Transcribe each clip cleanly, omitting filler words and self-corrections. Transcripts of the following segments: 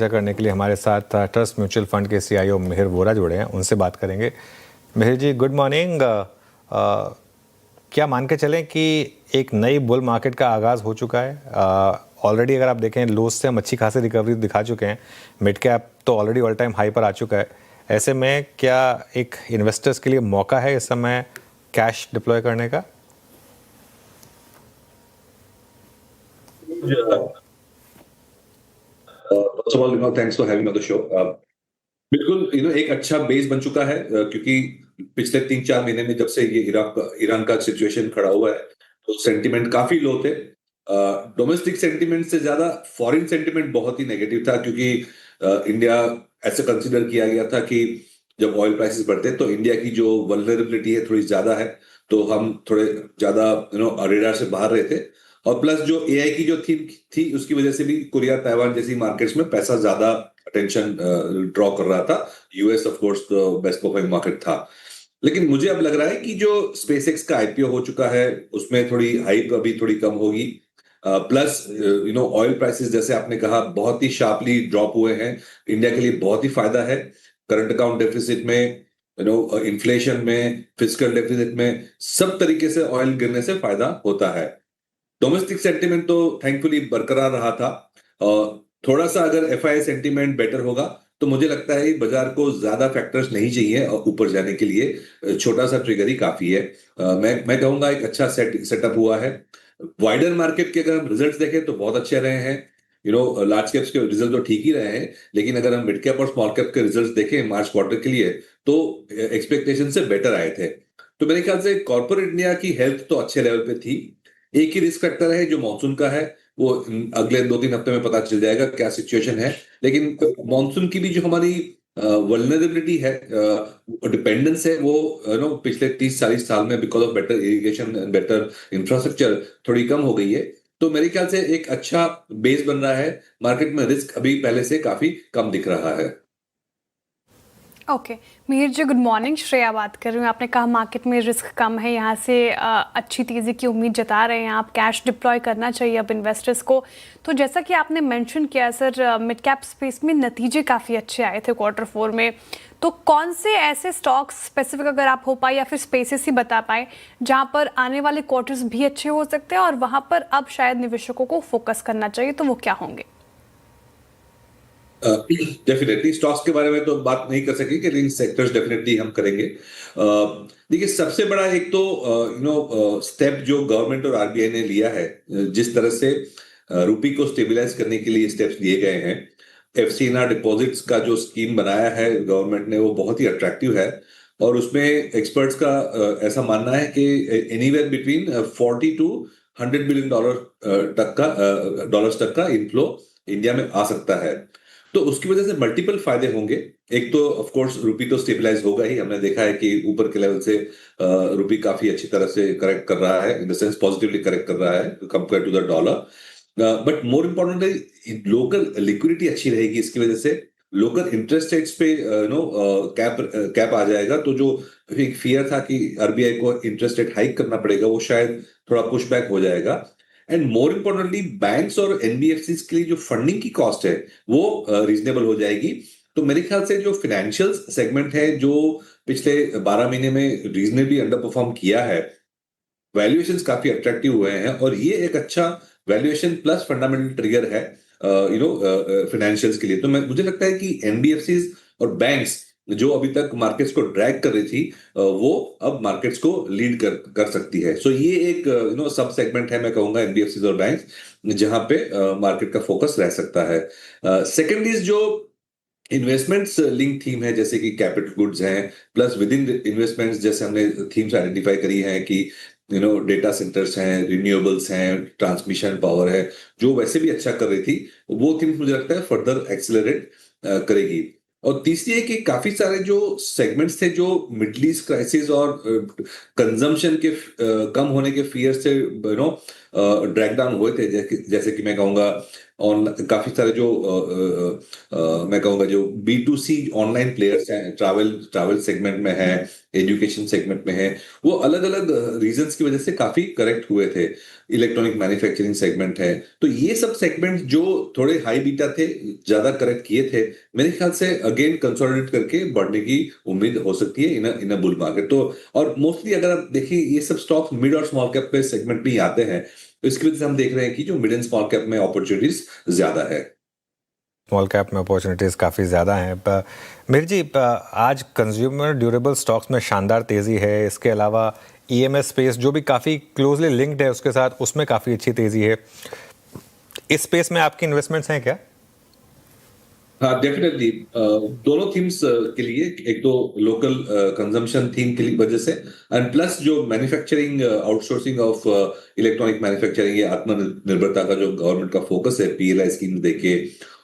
चर्चा करने के लिए हमारे साथ ट्रस्ट म्यूचुअल फंड के सीईओ मिहिर वोरा जुड़े हैं, उनसे बात करेंगे। मिहिर जी, गुड मॉर्निंग। क्या मान के चलें कि एक नई बुल मार्केट का आगाज़ हो चुका है? ऑलरेडी अगर आप देखें लोस से हम अच्छी खासी रिकवरी दिखा चुके हैं, मिड कैप तो ऑलरेडी ऑल टाइम हाई पर आ चुका है। ऐसे में क्या एक इन्वेस्टर्स के लिए मौका है इस समय कैश डिप्लॉय करने का? First of all thanks for having me on the show. बिल्कुल एक अच्छा बेस बन चुका है, क्योंकि पिछले 3-4 महीने में जब से ये ईरान का सिचुएशन खड़ा हुआ है तो सेंटिमेंट काफी लो थे। डोमेस्टिक सेंटिमेंट से ज्यादा फॉरेन सेंटिमेंट बहुत ही नेगेटिव था, क्योंकि इंडिया ऐसे कंसिडर किया गया था कि जब ऑयल प्राइसेस बढ़ते हैं तो इंडिया की जो वल्नरेबिलिटी है थोड़ी ज्यादा है, तो हम थोड़े ज्यादा रेडार से बाहर रहे थे। और प्लस जो एआई की जो थीम थी उसकी वजह से भी कोरिया ताइवान जैसी मार्केट्स में पैसा ज्यादा अटेंशन ड्रॉ कर रहा था। US of course best performing market था। लेकिन मुझे अब लग रहा है कि जो स्पेसएक्स का आईपीओ हो चुका है उसमें थोड़ी हाइप अभी थोड़ी कम होगी। प्लस ऑयल प्राइसेस जैसे आपने कहा बहुत ही शार्पली ड्रॉप हुए हैं। इंडिया के लिए बहुत ही फायदा है। करंट अकाउंट डेफिसिट में, इन्फ्लेशन में, फिजिकल डेफिसिट में, सब तरीके से ऑयल गिरने से फायदा होता है। डोमेस्टिक सेंटिमेंट तो थैंकफुली बरकरार रहा था। थोड़ा सा अगर एफआई सेंटिमेंट बेटर होगा तो मुझे लगता है बाजार को ज्यादा फैक्टर्स नहीं चाहिए ऊपर जाने के लिए। छोटा सा ट्रिगर ही काफी है। मैं कहूंगा एक अच्छा सेटअप हुआ है। वाइडर मार्केट के अगर हम रिजल्ट्स देखें तो बहुत अच्छे रहे हैं। लार्ज कैप्स के रिजल्ट तो ठीक ही रहे हैं, लेकिन अगर हम मिड कैप और स्मॉल कैप के रिजल्ट्स देखें मार्च क्वार्टर के लिए तो एक्सपेक्टेशन से बेटर आए थे। तो मेरे ख्याल से कॉर्पोरेट इंडिया की हेल्थ तो अच्छे लेवल पे थी। एक ही रिस्क फैक्टर है जो मॉनसून का है, वो अगले 2-3 हफ्ते में पता चल जाएगा क्या सिचुएशन है। लेकिन मॉनसून की भी जो हमारी वल्नरेबिलिटी है, डिपेंडेंस है, वो पिछले 30-40 साल में because of better irrigation and better infrastructure थोड़ी कम हो गई है। तो मेरे ख्याल से एक अच्छा बेस बन रहा है। मार्केट में रिस्क अभी पहले से काफी कम दिख रहा है। ओके मिहिर जी, गुड मॉर्निंग। श्रेया बात कर रही हूँ। आपने कहा मार्केट में रिस्क कम है, यहाँ से अच्छी तेज़ी की उम्मीद जता रहे हैं आप, कैश डिप्लॉय करना चाहिए अब इन्वेस्टर्स को। तो जैसा कि आपने मेंशन किया सर, मिड कैप स्पेस में नतीजे काफ़ी अच्छे आए थे Q4 में। तो कौन से ऐसे स्टॉक्स स्पेसिफिक अगर आप हो पाए या फिर स्पेसेस ही बता पाए जहाँ पर आने वाले क्वार्टर्स भी अच्छे हो सकते हैं और वहाँ पर अब शायद निवेशकों को फोकस करना चाहिए, तो वो क्या होंगे? डेफिनेटली स्टॉक्स के बारे में तो बात नहीं कर सकेंगे, लेकिन सेक्टर्स डेफिनेटली हम करेंगे। देखिए, सबसे बड़ा एक तो स्टेप जो गवर्नमेंट और आरबीआई ने लिया है, जिस तरह से रुपी को स्टेबलाइज करने के लिए स्टेप्स लिए गए हैं। एफसीएनआर डिपॉजिट्स का जो स्कीम बनाया है गवर्नमेंट ने, वो बहुत ही अट्रैक्टिव है। और उसमें एक्सपर्ट्स का ऐसा मानना है कि anywhere between 40 to 100 billion dollars तक का इनफ्लो इंडिया में आ सकता है। तो उसकी वजह से मल्टीपल फायदे होंगे। एक तो ऑफ कोर्स रुपी तो स्टेबलाइज होगा ही। हमने देखा है कि ऊपर के लेवल से रुपी काफी अच्छी तरह से करेक्ट कर रहा है, in the sense positively correct कर रहा है compare to the dollar. But more importantly local liquidity अच्छी रहेगी। इसकी वजह से लोकल इंटरेस्ट रेट्स पे कैप आ जाएगा। तो जो एक फियर था कि आरबीआई को इंटरेस्ट रेट हाइक करना पड़ेगा, वो शायद थोड़ा पुश बैक हो जाएगा। एंड मोर इम्पोर्टेंटली बैंक्स और एनबीएफसी के लिए जो फंडिंग की कॉस्ट है वो रीजनेबल हो जाएगी। तो मेरे ख्याल से जो फाइनेंशियल सेगमेंट है, जो पिछले 12 महीने में रीजनेबली अंडर परफॉर्म किया है, वैल्यूएशंस काफी अट्रैक्टिव हुए हैं। और ये एक अच्छा वैल्यूएशन प्लस फंडामेंटल ट्रिगर है फाइनेंशियल्स के लिए। तो मुझे लगता है कि एनबीएफसी और बैंक्स जो अभी तक मार्केट्स को ड्रैग कर रही थी, वो अब मार्केट्स को लीड कर सकती है। सो ये एक सब सेगमेंट है, मैं कहूंगा एनबीएफसी और बैंक्स, जहां पे मार्केट का फोकस रह सकता है। सेकेंड इज जो इन्वेस्टमेंट्स लिंक थीम है, जैसे कि कैपिटल गुड्स हैं, प्लस विद इन इन्वेस्टमेंट्स जैसे हमने थीम्स आइडेंटिफाई करी हैं कि डेटा सेंटर्स हैं, रिन्यूएबल्स हैं, ट्रांसमिशन पावर है, जो वैसे भी अच्छा कर रही थी, वो थीम्स मुझे लगता है फर्दर एक्सेलरेट करेगी। और तीसरी है कि काफी सारे जो सेगमेंट्स थे जो मिडल ईस्ट क्राइसिस और कंजम्पशन के कम होने के फियर से ड्रैग डाउन हुए थे, जैसे कि मैं कहूंगा ऑन काफी सारे जो मैं कहूंगा जो B2C ऑनलाइन प्लेयर्स हैं, ट्रैवल सेगमेंट में है, एजुकेशन सेगमेंट में है, वो अलग अलग रीजंस की वजह से काफी करेक्ट हुए थे। इलेक्ट्रॉनिक मैन्युफैक्चरिंग सेगमेंट है, तो ये सब सेगमेंट जो थोड़े हाई बीटा थे, ज्यादा करेक्ट किए थे, मेरे ख्याल से अगेन कंसोलिडेट करके बढ़ने की उम्मीद हो सकती है इन अ बुल मार्केट। तो और मोस्टली अगर आप देखिए ये सब स्टॉक्स मिड और स्मॉल कैप पे सेगमेंट में ही आते हैं, तो इसकी वजह से हम देख रहे हैं कि जो मिड एंड स्मॉल कैप में अपॉर्चुनिटीज ज्यादा है। स्मॉल कैप में अपॉर्चुनिटीज़ काफ़ी ज़्यादा हैं। मीर जी, आज कंज्यूमर ड्यूरेबल स्टॉक्स में शानदार तेज़ी है। इसके अलावा ईएमएस स्पेस जो भी काफ़ी क्लोजली लिंक्ड है उसके साथ, उसमें काफ़ी अच्छी तेज़ी है। इस स्पेस में आपकी इन्वेस्टमेंट्स हैं क्या? हाँ, डेफिनेटली दोनों थीम्स के लिए, एक तो लोकल कंजम्पशन थीम की वजह से, एंड प्लस जो manufacturing outsourcing of electronic manufacturing या आत्मनिर्भरता का जो गवर्नमेंट का फोकस है पीएलआई स्कीम देके,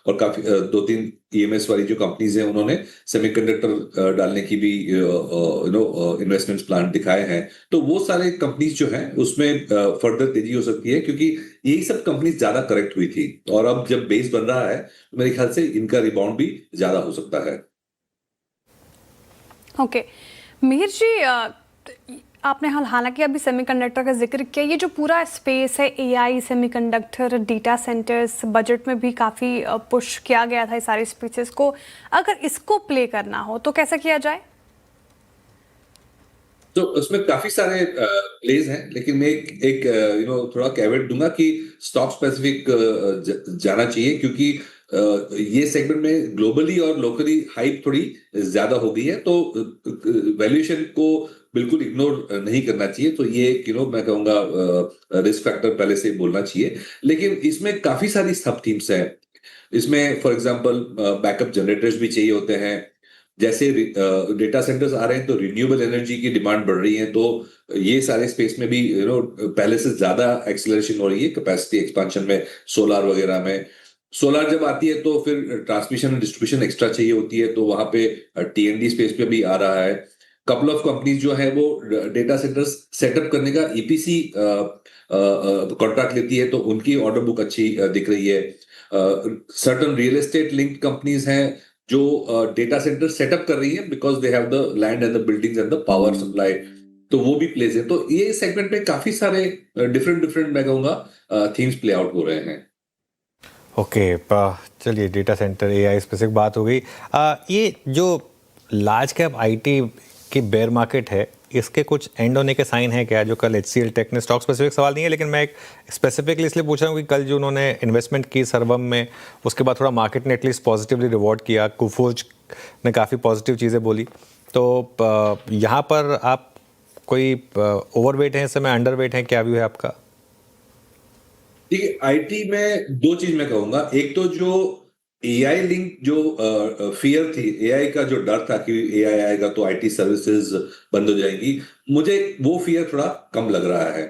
और काफी दो तीन ईएमएस वाली जो कंपनीज हैं उन्होंने सेमीकंडक्टर डालने की भी इन्वेस्टमेंट्स प्लान दिखाए हैं। तो वो सारे कंपनीज जो हैं उसमें फर्दर तेजी हो सकती है, क्योंकि यही सब कंपनीज ज्यादा करेक्ट हुई थी, और अब जब बेस बन रहा है तो मेरे ख्याल से इनका रिबाउंड भी ज्यादा हो सकता है। ओके मिहिर जी, आपने हालांकि अभी सेमीकंडक्टर का जिक्र किया, ये जो पूरा स्पेस है AI, semiconductor, data centres, budget में भी काफ़ी पुश किया गया था इस सारे स्पेसेस को। अगर इसको प्ले करना हो तो कैसे किया जाए? तो उसमें काफी सारे प्लेज हैं, लेकिन मैं एक थोड़ा कैवेट दूंगा कि स्टॉक स्पेसिफिक जाना चाहिए, क्योंकि ये सेगमेंट में ग्लोबली और लोकली हाइप थोड़ी ज्यादा हो गई है, तो वैल्यूएशन को बिल्कुल इग्नोर नहीं करना चाहिए। तो ये मैं कहूंगा रिस्क फैक्टर पहले से बोलना चाहिए, लेकिन इसमें काफी सारी सब थीम्स हैं। इसमें फॉर एग्जांपल बैकअप जनरेटर्स भी चाहिए होते हैं। जैसे डेटा सेंटर्स आ रहे हैं तो रिन्यूएबल एनर्जी की डिमांड बढ़ रही है, तो ये सारे स्पेस में भी पहले से ज्यादा एक्सेलरेशन हो रही है कैपेसिटी एक्सपेंशन में, सोलार वगैरह में। सोलार जब आती है तो फिर ट्रांसमिशन एंड डिस्ट्रीब्यूशन एक्स्ट्रा चाहिए होती है, तो वहां पे टीएनडी स्पेस पे भी आ रहा है। कपल ऑफ कंपनीज जो है वो डेटा सेंटर्स सेटअप करने का ईपीसी कॉन्ट्रैक्ट लेती है, तो उनकी ऑर्डर बुक अच्छी दिख रही है। Certain real estate linked companies हैं जो डेटा सेंटर सेटअप कर रही है, because they have the land and the buildings and the power supply, तो वो भी प्लेस है। तो ये सेगमेंट में काफी सारे डिफरेंट डिफरेंट मैं कहूंगा थीम्स प्ले आउट हो रहे हैं। ओके, चलिए डेटा सेंटर एआई स्पेसिफिक बात हो गई। ये जो लार्ज कैप आईटी की बेयर मार्केट है, इसके कुछ एंड होने के साइन है क्या? जो कल एचसीएल टेक ने, स्टॉक स्पेसिफिक सवाल नहीं है लेकिन मैं एक स्पेसिफिकली इसलिए पूछ रहा हूँ कि कल जो उन्होंने इन्वेस्टमेंट की सर्वम में, उसके बाद थोड़ा मार्केट ने एटलीस्ट पॉजिटिवली रिवॉर्ड किया, कुफोज ने काफ़ी पॉजिटिव चीज़ें बोली। तो यहाँ पर आप कोई ओवरवेट है इस समय, अंडरवेट है, क्या व्यू है आपका? देखिए, आईटी में दो चीज मैं कहूंगा। एक तो जो एआई लिंक जो फियर थी, एआई का जो डर था कि एआई आएगा तो आईटी सर्विसेज बंद हो जाएंगी, मुझे वो फियर थोड़ा कम लग रहा है।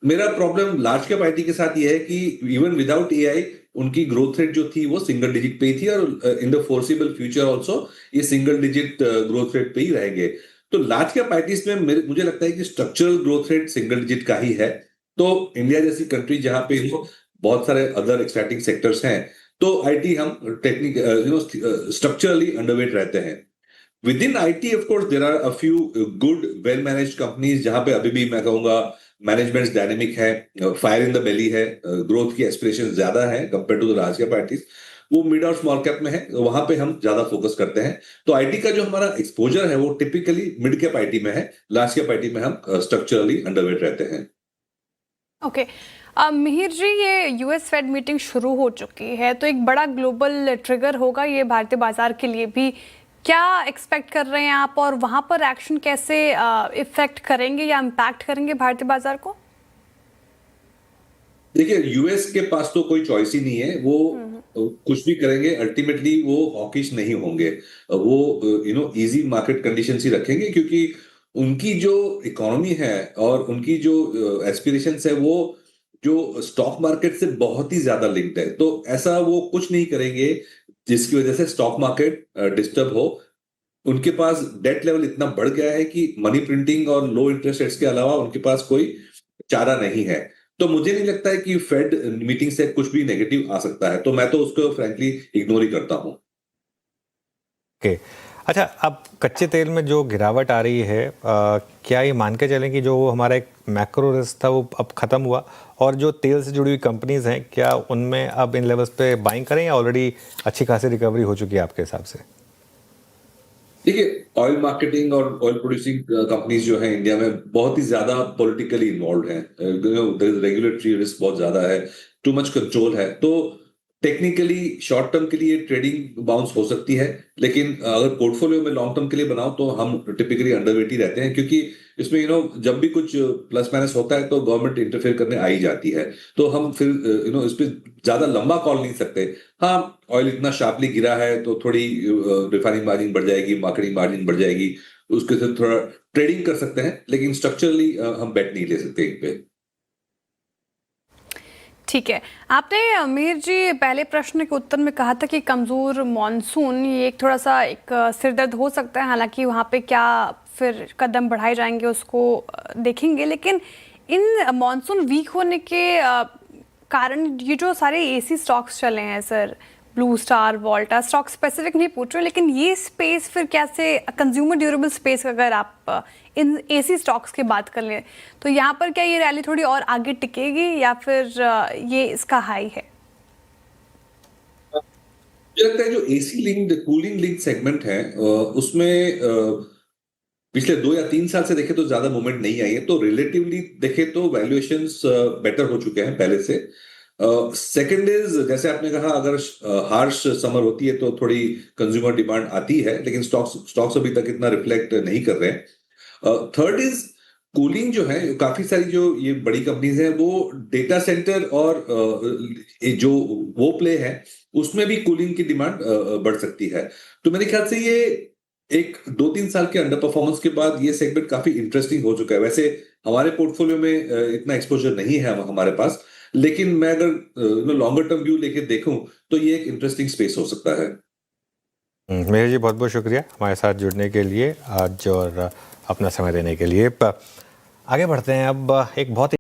मेरा प्रॉब्लम लार्ज कैप आईटी के साथ ये है कि इवन विदाउट एआई उनकी ग्रोथ रेट जो थी वो सिंगल डिजिट पे ही थी, और in the forcible future also ये सिंगल डिजिट ग्रोथ रेट पे ही रहेंगे। तो लार्ज कैप आईटीज में मुझे लगता है कि structural growth rate single digit का ही है। तो इंडिया जैसी कंट्री जहां पे बहुत सारे अदर एक्साइटिंग सेक्टर्स हैं, तो आईटी हम टेक्निक स्ट्रक्चरली अंडरवेट रहते हैं। Within IT of course there are a few good well managed companies जहां पे अभी भी मैं कहूंगा मैनेजमेंट डायनेमिक है, फायर इन द बेली है, ग्रोथ की एस्पिरेशन ज्यादा है compare to the large cap ITs. वो मिड और स्मॉल कैप में है, वहां पे हम ज्यादा फोकस करते हैं। तो आईटी का जो हमारा एक्सपोजर है वो टिपिकली मिड कैप आईटी में है, लार्ज कैप आईटी में हम स्ट्रक्चरली अंडरवेट रहते हैं। ओके मिहिर जी, ये यूएस फेड मीटिंग शुरू हो चुकी है, तो एक बड़ा ग्लोबल ट्रिगर होगा ये भारतीय बाजार के लिए भी। क्या एक्सपेक्ट कर रहे हैं आप, और वहां पर एक्शन कैसे इफेक्ट करेंगे या इम्पैक्ट करेंगे भारतीय बाजार को? देखिए, यूएस के पास तो कोई चॉइस ही नहीं है, वो कुछ भी करेंगे अल्टीमेटली वो हॉकिश नहीं होंगे। वो इजी मार्केट कंडीशंस ही रखेंगे, क्योंकि उनकी जो इकोनॉमी है और उनकी जो एस्पिरेशंस है वो जो स्टॉक मार्केट से बहुत ही ज्यादा लिंक्ड है। तो ऐसा वो कुछ नहीं करेंगे जिसकी वजह से स्टॉक मार्केट डिस्टर्ब हो। उनके पास डेट लेवल इतना बढ़ गया है कि मनी प्रिंटिंग और लो इंटरेस्ट रेट्स के अलावा उनके पास कोई चारा नहीं है। तो मुझे नहीं लगता है कि फेड मीटिंग से कुछ भी नेगेटिव आ सकता है, तो मैं तो उसको फ्रैंकली इग्नोर ही करता हूं। ओके, अच्छा, अब कच्चे तेल में जो गिरावट आ रही है, क्या ये मान के चलें कि जो हमारा एक मैक्रो रिस्क था वो अब खत्म हुआ, और जो तेल से जुड़ी हुई कंपनीज हैं क्या उनमें अब इन लेवल्स पे बाइंग करें या ऑलरेडी अच्छी खासी रिकवरी हो चुकी है आपके हिसाब से? देखिए, ऑयल मार्केटिंग और ऑयल प्रोड्यूसिंग कंपनीज जो है इंडिया में बहुत ही ज्यादा पॉलिटिकली इन्वॉल्व हैं। रेगुलेटरी रिस्क बहुत ज्यादा है, टू मच कंट्रोल है। तो टेक्निकली शॉर्ट टर्म के लिए ट्रेडिंग बाउंस हो सकती है, लेकिन अगर पोर्टफोलियो में लॉन्ग टर्म के लिए बनाओ तो हम टिपिकली अंडरवेट ही रहते हैं, क्योंकि इसमें जब भी कुछ प्लस माइनस होता है तो गवर्नमेंट इंटरफेयर करने आ ही जाती है। तो हम फिर इस पे ज्यादा लंबा कॉल नहीं सकते। हाँ, ऑयल इतना शार्पली गिरा है तो थोड़ी रिफाइनिंग मार्जिन बढ़ जाएगी, मार्केटिंग मार्जिन बढ़ जाएगी, उसके साथ थोड़ा ट्रेडिंग कर सकते हैं, लेकिन स्ट्रक्चरली हम बेट नहीं ले सकते इन पे। ठीक है। आपने मीर जी पहले प्रश्न के उत्तर में कहा था कि कमज़ोर मॉनसून ये एक थोड़ा सा एक सिरदर्द हो सकता है, हालांकि वहाँ पे क्या फिर कदम बढ़ाए जाएंगे उसको देखेंगे, लेकिन इन मॉनसून वीक होने के कारण ये जो सारे एसी स्टॉक्स चले हैं sir, blue star, Volta, stock specific नहीं पूछ रहे, लेकिन ये स्पेस फिर कैसे कंज्यूमर ड्यूरेबल स्पेस, अगर आप इन एसी स्टॉक्स की बात कर लें तो यहाँ पर क्या ये रैली थोड़ी और आगे टिकेगी या फिर ये इसका हाई है? मुझे लगता है जो AC linked cooling linked segment है उसमें पिछले 2 या 3 साल से देखे तो ज्यादा मूवमेंट नहीं आई है। तो रिलेटिवली देखे तो वैल्यूएशंस बेटर हो चुके हैं पहले से। सेकंड इज, जैसे आपने कहा, अगर हार्श समर होती है तो थोड़ी कंज्यूमर डिमांड आती है, लेकिन स्टॉक्स अभी तक इतना रिफ्लेक्ट नहीं कर रहे हैं। थर्ड इज, कूलिंग जो है, काफी सारी जो ये बड़ी कंपनीज हैं वो डेटा सेंटर और जो वो प्ले है उसमें भी कूलिंग की डिमांड बढ़ सकती है। तो मेरे ख्याल से ये एक 2-3 साल के अंडर परफॉर्मेंस के बाद ये सेगमेंट काफी इंटरेस्टिंग हो चुका है। वैसे हमारे पोर्टफोलियो में इतना एक्सपोजर नहीं है हमारे पास, लेकिन मैं अगर लॉन्गर टर्म व्यू लेके देखूं तो ये एक इंटरेस्टिंग स्पेस हो सकता है। मेहर जी, बहुत बहुत शुक्रिया हमारे साथ जुड़ने के लिए आज और अपना समय देने के लिए। आगे बढ़ते हैं अब एक बहुत